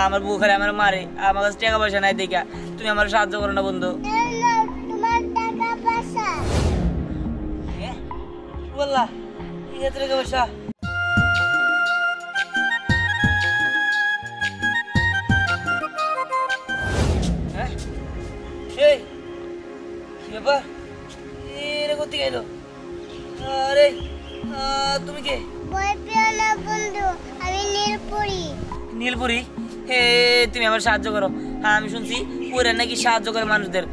আমার বউ খালি আমার মারে, আমার কাছে টাকা পয়সা নাই দেখা তুমি আমার সাহায্য করো না বন্ধু। বললা ঠিক আছে টাকা পয়সা ব্যাপার এরা করতে গেল? আরে তুমি কে? বন্ধু আমি নীলপরি। নীলপরি? হে তুমি আমার সাহায্য করো। হ্যাঁ আমি শুনছি পরে নাকি সাহায্য করে মানুষদের।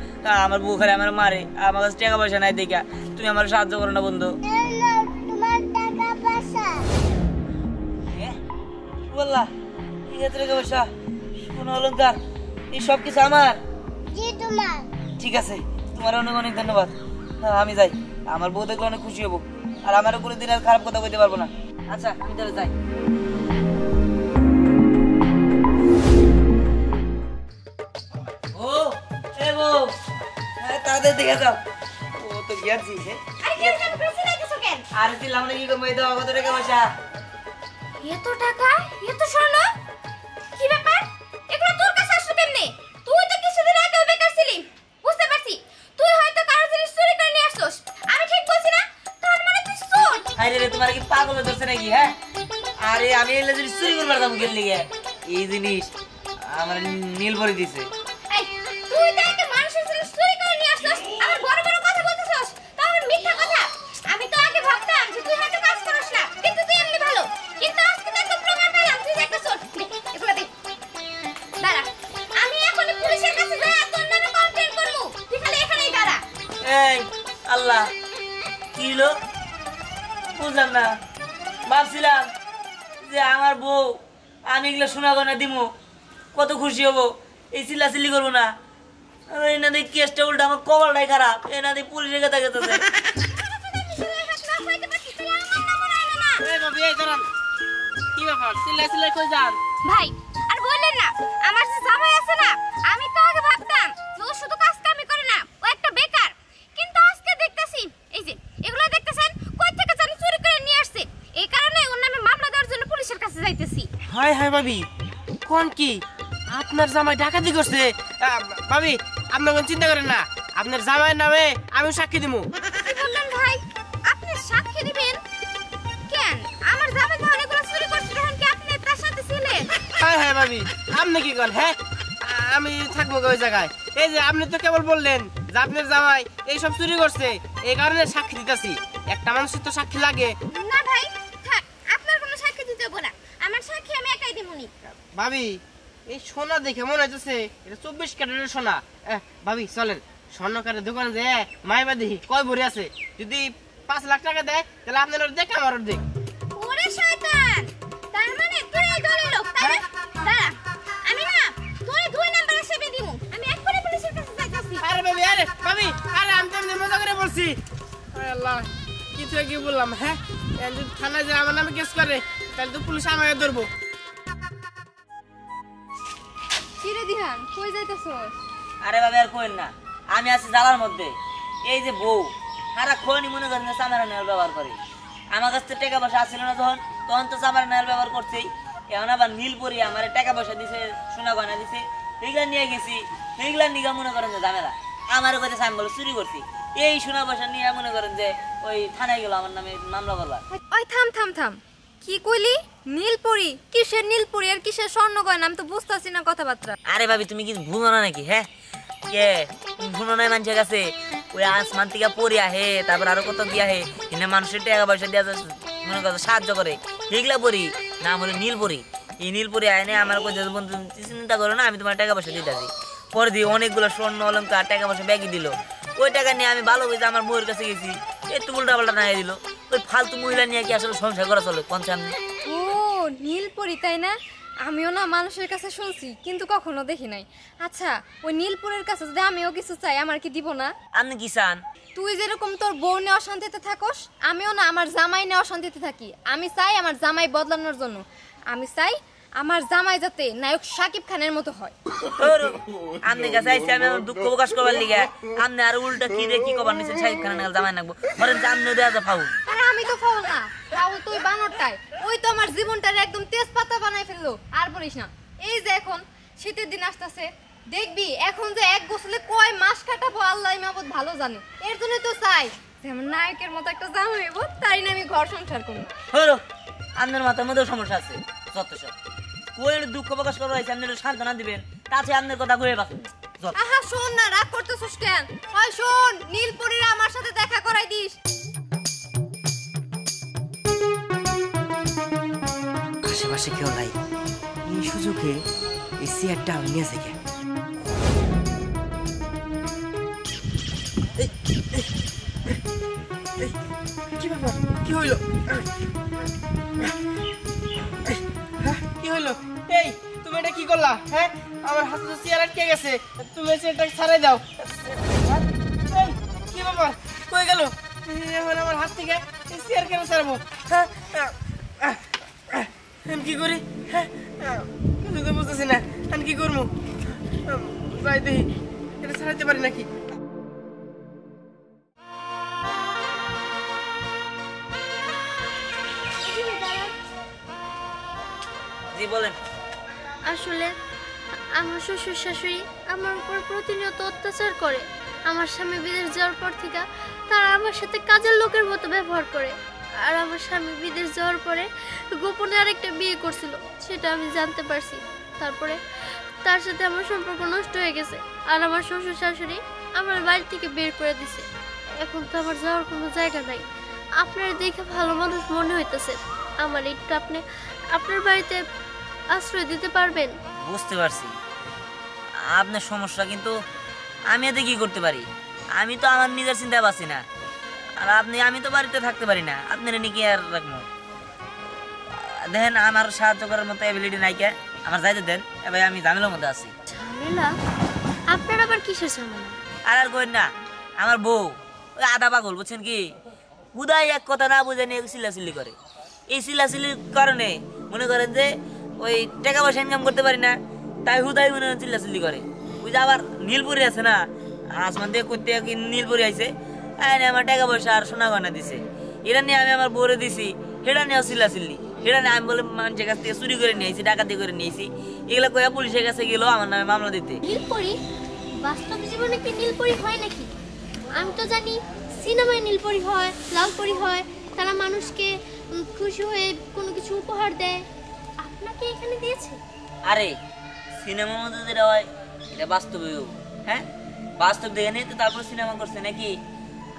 আমার বউ খালি আমার মারে, আমার কাছে টাকা পয়সা নাই দেখা তুমি আমার সাহায্য করো না বন্ধু। তোমার টাকা পয়সা বললা ঠিক আছে টাকা পয়সা সোনা অলংকার এই সব কিছু আমার? জি তোমার। ঠিক আছে তোমার অনেক অনেক ধন্যবাদ। আমি যাই, আমার বউ দেখলে অনেক খুশি হবো, আর আমারও কোনোদিন আর খারাপ কথা কইতে পারবো না। আচ্ছা আমি তাহলে যাই। ও এ বউ তাদের দেখে যাও। ও তো গিয়েছি। আরে দিলাম না কি করবো, এই দাও কত টাকা পয়সা। এত টাকা, এত স্বর্ণ, কি ব্যাপার? এগুলো তোর কাছে আসলো কেমনে? তুই তো কিছুদিন আগেও বেকার ছিলি, বুঝতে পারছি। তুই হয়তো কারো জিনিস চুরি করে নিয়ে আসছস। আমি ঠিক বলছি না? তার মানে তুই চোর। আরে রে তোমার কি পাগল হচ্ছে নাকি? হ্যাঁ আরে আমি এলে জিনিস চুরি করবার দাম গেল লিগে এই জিনিস আমার নীলপরি দিছে। এই তুই তো একটা মানুষের জিনিস চুরি করে নিয়ে আসছস, আবার বড় বড় কথা বলতেছস। তা আমার মিথ্যা কথা। আমি তো আগে ভাবতাম যে তুই হয়তো কাজ করিস না, কিন্তু তুই এমনি ভালো। কিন্তু আজকে তো একদম প্রমাণ পেলাম তুই যে একটা চোর। এগুলো দে। দাঁড়া, আমি এখনই পুলিশের কাছে যাই আর তোর নামে কমপ্লেইন করব। তুই খালি এখানেই দাঁড়া। এই আল্লাহ কি হলো বুঝলাম না। ভাবছিলাম যে আমার বউ আমি এগুলো শোনা গনা দিমু কত খুশি হবো, এই চিল্লাচিল্লি করবো না। এনা দিয়ে কেসটা উল্টা আমার কপালটাই খারাপ, এনা দিয়ে পুলিশের কাছে গেছে। কি ব্যাপার চিল্লাই কই যান? ভাই আর বললেন না, আমার যে জামাই আছে না, আমি তো আগে ভাবতাম যে ও শুধু কাজ কামই করে না, ও একটা বেকার। কিন্তু আজকে দেখতেছি এই যে এগুলো দেখতেছেন কই থেকে জানি চুরি করে নিয়ে আসছে। এই কারণে ওর নামে মামলা দেওয়ার জন্য পুলিশের কাছে যাইতেছি। হাই হাই ভাবি কোন কি আপনার জামাই ডাকাতি করছে? ভাবি আপনি কোন চিন্তা করেন না, আপনার জামাইয়ের নামে আমি সাক্ষী দিমু। কি বললেন ভাই? আপনি সাক্ষী দিবেন? কেন আমার জামাই তো অনেকগুলো চুরি করছে, তখন কি আপনি তার সাথে ছিলেন? হাই হাই ভাবি আপনি কি করেন? হ্যাঁ আমি থাকবো ওই জায়গায়? এই যে আপনি তো কেবল বললেন যে আপনার জামাই এইসব চুরি করছে, এই কারণে সাক্ষী দিতেছি। একটা মানুষের তো সাক্ষী লাগে না ভাই থাক, আপনার কোনো সাক্ষী দিতে হবে না, আমার সাক্ষী আমি একাই দিমুনি। ভাবি। এই সোনা দেখে মনে হইতেছে এটা 24 ক্যারেটের সোনা। ভাবি চলেন স্বর্ণকারের দোকানে যে মাইবা দেখি কয় ভরি আছে, যদি 5 লাখ টাকা দেয় তাহলে আপনার অর্ধেক আমার অর্ধেক। ওরে শয়তান, তার মানে তুই এই দলের লোক তাই না? দাঁড়া, আমি না তোরে 2 নাম্বারে সেবে দিমু, আমি এক্ষুনি পুলিশের কাছে যাইতাছি। আরে ভাবি আরে আমি তো এমনি মজা করে বলছি। আয় আল্লাহ কিছু কি বললাম? হ্যাঁ যদি থানায় যায় আমার নামে কেস করে তাহলে তো পুলিশ আমাকে ধরবো। কি রে দিহান, কই যাইতাছস? আরে বাবা আর কোয়েন না, আমি আছি জ্বালার মধ্যে। এই যে বউ সারাক্ষণই মনে করেন চামারা নেওয়ার ব্যবহার করে। আমার কাছ থেকে টাকা পয়সা আসছিল না তখন তো চামারা নেওয়ার ব্যবহার করছেই। এখন আবার নীলপরি আমার টাকা পয়সা দিছে, সোনা গয়না দিছে, এইগুলা নিয়ে গেছি। এইগুলা নিয়ে মনে করেন যে ঝামেলা আমার কাছে আমি বলে চুরি করছি। এই সোনা পয়সা নিয়ে মনে করেন যে ওই থানায় গেল আমার নামে মামলা করবার। ওই থাম থাম থাম, কি কইলি? নীলপরি? কিসের নীলপরি আর কিসের স্বর্ণ গয়না? আমি তো বুঝতাছি না কথাবার্তা। আরে ভাবি তুমি কি ভুলো না নাকি? হ্যাঁ কে ভুলো নাই মানুষের কাছে? ওই আসমান থেকে পড়ি আহে, তারপর আরো কত কি আহে, এনে মানুষের টাকা পয়সা দেওয়া মনে করো সাহায্য করে। এগুলা পরি নাম হলো নীলপরি। এই নীলপরি আইনে আমার কাছে বন্ধু চিন্তা করো না, আমি তোমার টাকা পয়সা দিতেছি। পরে দিয়ে অনেকগুলো স্বর্ণ অলঙ্কার টাকা পয়সা ব্যাগই দিল। ওই টাকা নিয়ে আমি ভালো হয়েছে আমার বউয়ের কাছে গেছি, একটু উল্টা পাল্টা নাই দিল। ওই ফালতু মহিলা নিয়ে কি আসলে সংসার করা চলে কোন সামনে? ও নীলপরি তাই না? আমিও না মানুষের কাছে শুনছি কিন্তু কখনো দেখি নাই। আচ্ছা ওই নীলপুরের কাছে যদি আমিও কিছু চাই আমার কি দিব না? আপনি কি চান? তুই যেরকম তোর বউ নিয়ে অশান্তিতে থাকস, আমিও না আমার জামাই নিয়ে অশান্তিতে থাকি। আমি চাই আমার জামাই বদলানোর জন্য, আমি চাই আমার জামাই যাতে নায়ক শাকিব খানের মতো হয়। আপনি কাছে আইসি আমি আমার দুঃখ প্রকাশ করবার লিগে, আপনি আর উল্টা কি রে কি কবার নিছেন শাকিব খানের জামাই নাকবো বলেন যে আপনি দেওয়া যা ফাউল। আরে আমি তো ফাউল না, ফাউল তুই বানরটাই। ওই তো আমার জীবনটারে একদম তেজপাতা বানাই ফেললো। আর বলিস না, এই যে এখন শীতের দিন আসতেছে, দেখবি এখন যে এক গোসলে কয় মাস কাটাবো আল্লাহ মাহবুদ ভালো জানে। এর জন্য তো চাই যেমন নায়কের মতো একটা জামাই হইব, তাই না আমি ঘর সংসার করবো। হলো আপনার মাথার মধ্যেও সমস্যা আছে যত সব। ওই দুঃখ প্রকাশ করা হয়েছে, আপনি সান্ত্বনা দিবেন, তাতে আপনার কথা ঘুরে পাচ্ছেন। আহা শোন না, রাগ করতেছিস কেন? হয় শোন, নীলপরীরা আমার সাথে দেখা করাই দিস। আশেপাশে কেউ নাই, এই সুযোগে এই চেয়ারটা আমি নিয়ে যাই। কি ব্যাপার, কি হইলো? কি হইলো? এই তুমি এটা কি করলা? হ্যাঁ, আমার হাতে তো চেয়ার আটকে গেছে, তুমি চেয়ারটা ছাড়াই দাও। এই, কি ব্যাপার, কই গেল? এখন আমার হাত থেকে চেয়ার কেন ছাড়বো? হ্যাঁ, আমি কি করি? হ্যাঁ, কিছু তো বুঝতেছি না, আমি কি করবো? যাই দেখি, এটা ছাড়াইতে পারি নাকি। জি বলেন। আসলে আমার শ্বশুর শাশুড়ি আমার উপর প্রতিনিয়ত অত্যাচার করে। আমার স্বামী বিদেশ যাওয়ার পর থেকে তারা আমার সাথে কাজের লোকের মতো ব্যবহার করে। আর আমার স্বামী বিদেশ যাওয়ার পরে গোপনে আরেকটা বিয়ে করছিল, সেটা আমি জানতে পারছি। তারপরে তার সাথে আমার সম্পর্ক নষ্ট হয়ে গেছে, আর আমার শ্বশুর শাশুড়ি আমার বাড়ি থেকে বের করে দিছে। এখন তো আমার যাওয়ার কোনো জায়গা নাই। আপনার দেখে ভালো মানুষ মনে হইতেছে, আমার একটু আপনি আপনার বাড়িতে আশ্রয় দিতে পারবেন? বুঝতে পারছি আপনার সমস্যা, কিন্তু আমি এতে কি করতে পারি? আমি তো আমার নিজের চিন্তা পাচ্ছি না, আর আমি তো বাড়িতে থাকতে পারি না, আপনার নাকি আর রাখবো? দেখেন আমার সাহায্য করার মতো অ্যাবিলিটি নাই, কে আমার যাইতে দেন। এবার আমি ঝামেলার মধ্যে আছি। ঝামেলা? আপনার আবার কিসের ঝামেলা? আর কই না, আমার বউ ওই আধা পাগল, বুঝছেন কি? বুধাই এক কথা না বুঝে নিয়ে চিল্লাচিল্লি করে। এই চিল্লাচিল্লির কারণে মনে করেন যে ওই টাকা পয়সা ইনকাম করতে পারি না, তাই হুদাই মনে চিল্লাচিল্লি করে। ওই যে আবার নীলপুরি আছে না, আসমান দিয়ে করতে নীলপুরি আইছে, আমার টাকা পয়সা আর সোনা গয়না দিছে, এটা নিয়ে আমি আমার বউরে দিছি, সেটা নিয়েও চিল্লাচিল্লি। সেটা নিয়ে আমি বলে মানুষের কাছ থেকে চুরি করে নিয়েছি, ডাকাতি করে নিয়েছি, এগুলো কইয়া পুলিশের কাছে গেল আমার নামে মামলা দিতে। নীলপরি? বাস্তব জীবনে কি নীলপরি হয় নাকি? আমি তো জানি সিনেমায় নীলপরি হয়, লালপরি হয়, তারা মানুষকে খুশি হয়ে কোনো কিছু উপহার দেয়। আপনাকে এখানে দিয়েছে? আরে সিনেমার মধ্যে যেটা হয় এটা বাস্তবে, হ্যাঁ বাস্তব দেখে নিয়ে তো তারপর সিনেমা করছে নাকি।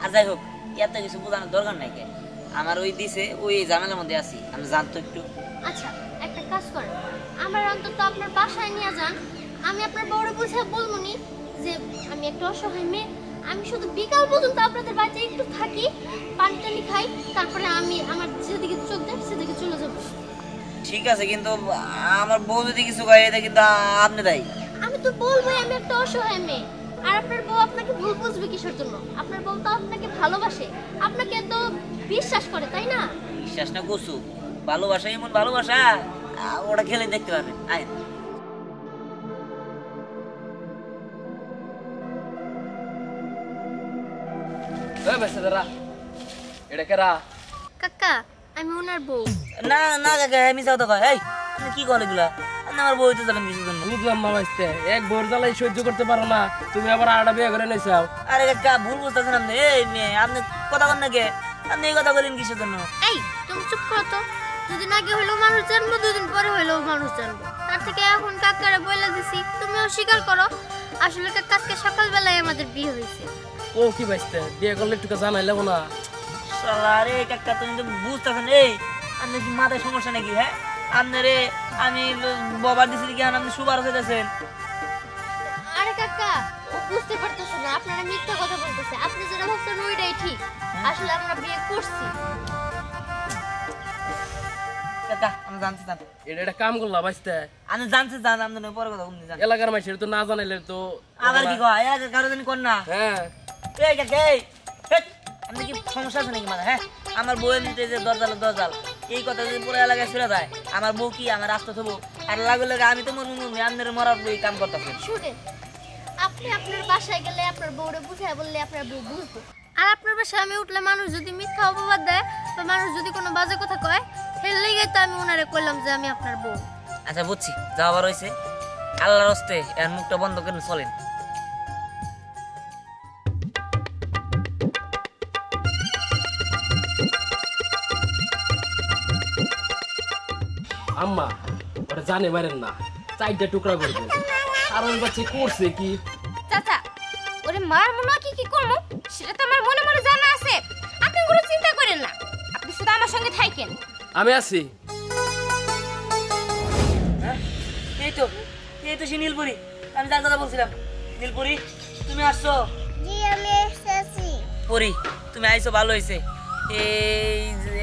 আর যাই হোক, এত কিছু বোঝানোর দরকার নাই, কে আমার ওই দিছে, ওই ঝামেলার মধ্যে আছি, আমি জানতো একটু। আচ্ছা, একটা কাজ করেন, আমার অন্তত আপনার বাসায় নিয়ে যান। আমি আপনার বড় বুঝে বলবো নি যে আমি একটা অসহায় মেয়ে, আমি শুধু বিকাল পর্যন্ত আপনাদের বাড়িতে একটু থাকি, পানি টানি খাই, তারপরে আমি আমার যেদিকে চোখ দেয় সেদিকে চলে যাবো। ঠিক আছে, কিন্তু আমার বউ যদি কিছু কয় এটা কিন্তু আপনি দায়ী। আমি তো বলবোই আমি একটা অসহায় মেয়ে, আর আপনার বউ আপনাকে ভুল বুঝবে কিসের জন্য? আপনার বউ তো আপনাকে ভালোবাসে, আপনাকে তো বিশ্বাস করে, তাই না? বিশ্বাস না করছু, ভালোবাসা এমন ভালোবাসা, ওটা খেলে দেখতে পারবেন। আয় এটা কেরা? কাকা, আমি ওনার বউ। না না কাকা, আমি যাও তো কয়। এই আপনি কি কল এগুলা? আপনি আমার বউ হইতে যাবেন কিছু জন্য? বুঝলাম না ভাইস্তে, এক বোর জ্বালাই সহ্য করতে পারো না, তুমি আবার আরেকটা বিয়ে করে নিয়েছাও। আরে কাকা ভুল বুঝতেছেন আপনি। এই মেয়ে আপনি কথা বল না, কে আপনি এই কথা বলেন কিসের জন্য? এই তুমি চুপ করো তো। দুদিন আগে হইলো মানুষ জানবো, দুদিন পরে হইলো মানুষ জানবো, তার থেকে এখন কাকারে বলে দিছি, তুমিও স্বীকার করো। আসলে কাকা আজকে সকালবেলায় আমাদের বিয়ে হয়েছে। ও কি ভাইস্তে, বিয়ে করলে একটু জানাই লাগবো না? শালা রে কাকা, তুমি তো বুঝতেছেন। এই আপনার কি মাথায় সমস্যা নাকি? হ্যাঁ আপনারে আমি বাবার দিছি কি আপনি সুবার হইতেছেন? আরে কাকা, ও বুঝতে পারতেছে না, আপনারা মিথ্যা কথা বলতেছে। আপনি যেটা ভাবছেন ওইটাই ঠিক, আসলে আমরা বিয়ে করছি। কাকা আমি জানতে চান, এটা একটা কাম করলা ভাইস্তে, আমি জানতে চান, আপনার পরে কথা বলতে চান। এলাকার মানুষের তো না জানাইলে তো আবার কি কয়? এলাকার কারো জানি কর না। হ্যাঁ। এই কাকা, এই আপনি কি সমস্যা আছে নাকি মাথা? হ্যাঁ আমার বউয়ের নিতে যে দরজাল এই কথা যদি পুরো এলাকায় ছেড়ে যায়, আমার বউ কি আমার রাস্তা থবো? আর লাগলে আমি তো মরমু, আপনার মরার বই কাম করতেছেন। শুনেন, আপনি আপনার বাসায় গেলে আপনার বউরে বুঝায় বললে আপনার বউ বুঝবে। আর আপনার বাসায় আমি উঠলে মানুষ যদি মিথ্যা অপবাদ দেয় বা মানুষ যদি কোনো বাজে কথা কয়, হের লেগে তো আমি ওনারে কইলাম যে আমি আপনার বউ। আচ্ছা বুঝছি, যা আবার হয়েছে আল্লাহর হস্তে এর মুখটা বন্ধ করে চলেন। আম্মা ওরা জানে মারেন না, 4টা টুকরা করবেন। আর ওই বাচ্চা করছে কি? চাচা ওরে মার মনে কি কি করবো সেটা তো আমার মনে মনে জানা আছে, আপনি কোনো চিন্তা করেন না, আপনি শুধু আমার সঙ্গে থাকেন। আমি আছি। এই তো সে নীলপুরি, আমি যার কথা বলছিলাম। নীলপুরি তুমি আসছো? জি আমি এসেছি। পরি তুমি আইছো, ভালো হয়েছে। এই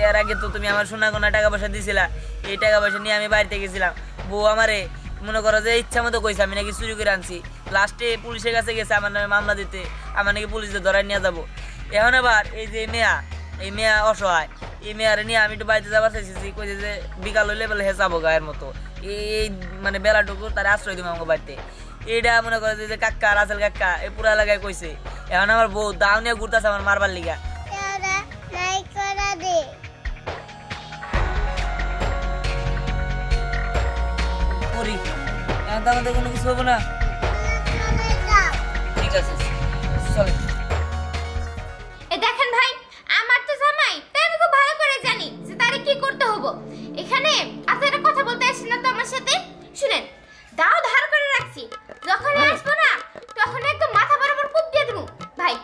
এর আগে তো তুমি আমার সোনা গোনা টাকা পয়সা দিছিলা, এই টাকা পয়সা নিয়ে আমি বাড়িতে গেছিলাম। বউ আমারে মনে করো যে ইচ্ছা মতো কইছে আমি নাকি চুরি করে আনছি। লাস্টে পুলিশের কাছে গেছে আমার নামে মামলা দিতে, আমার নাকি পুলিশে ধরাই নিয়ে যাবো। এখন আবার এই যে এই মেয়া অসহায়, এই মেয়ারে নিয়ে আমি একটু বাড়িতে যাবার চাইছি, কইছে যে বিকাল হইলে বেলা হে যাবো গায়ের মতো, এই মানে বেলাটুকু তার আশ্রয় দিব আমাকে বাড়িতে। এইটা মনে করে যে কাক্কা রাসেল কাক্কা এই পুরা এলাকায় কইছে। এখন আমার বউ দাও নিয়ে ঘুরতেছে আমার মারবার লিগা। তারা নাই করা দে। পরি এখন তো আমাদের কোনো কিছু হবো না। চলে যাও। ঠিক আছে চল। এ দেখেন ভাই, আমার তো জামাই, তাই আমি খুব ভালো করে জানি যে তারে কি করতে হবে। এখানে আপনারা কথা বলতে আসেন না তো আমার সাথে। শুনেন, দাও ধার করে রাখছি, যখন আসবো না তখন একদম মাথা বরাবর কুপ দিয়ে দেবো। ভাই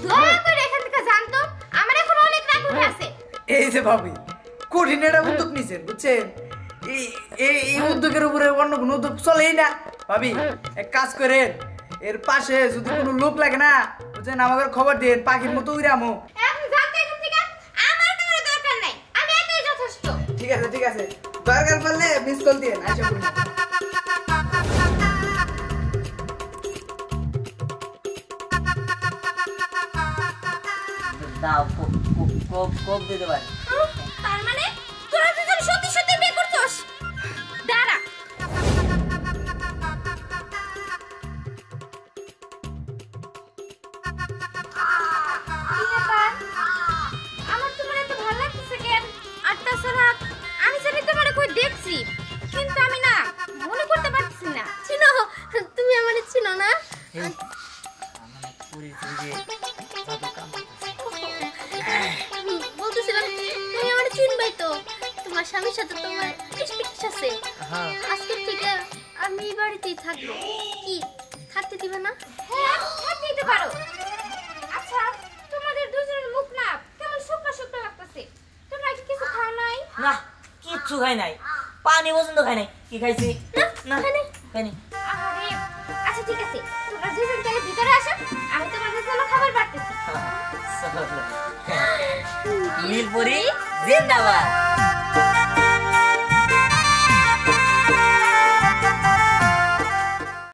দয়া করে এখান থেকে জানতো, আমার এখন অনেক রাগ উঠে আছে। এই যে ভাবি কঠিন একটা উদ্যোগ নিছেন বুঝছেন, এই উদ্যোগের উপরে অন্য কোনো উদ্যোগ চলেই না। ভাবি এক কাজ করেন, এর পাশে যদি কোনো লোক লাগে না বুঝছেন আমাকে খবর দিন, পাখির মতো উড়ামো। এখন জানতে এখান থেকে, আমার তোমার দরকার নাই, আমি একাই যথেষ্ট। ঠিক আছে দরকার পড়লে মিস কল দিন। আচ্ছা দাও কোপ দিতে পারে। তার মানে তোরা দুজন সত্যি সত্যি বিয়ে করছস? দাঁড়া, আমার তোমার এত ভালো লাগতেছে কেন? আর তাছাড়া আমি জানি তোমার কই দেখছি, কিন্তু আমি না মনে করতে পারছি না। চিনো তুমি আমারে চিনো না? বলতেছিলাম তুমি আমারে চিনবাই তো, তোমার স্বামীর সাথে তোমার এক্সপেক্ট আছে। আজকে থেকে আমি এই বাড়িতেই থাকবো, কি থাকতে দিবে না? হ্যাঁ, থাকতে দিতে পারো। আচ্ছা, তোমাদের দুজনের মুখ না কেমন শুকনো শুকনো লাগতেছে, তোমরা কি কিছু খাও নাই? না কিচ্ছু খাই নাই, পানি পর্যন্ত খাই নাই। কি খাইছি? না খাইনি। আরে আচ্ছা ঠিক আছে, তোমরা দুজন তাহলে ভিতরে আসো, আমি তোমাদের জন্য খাবার বাড়তেছি। নীলপুরি জিন্দাবাদ।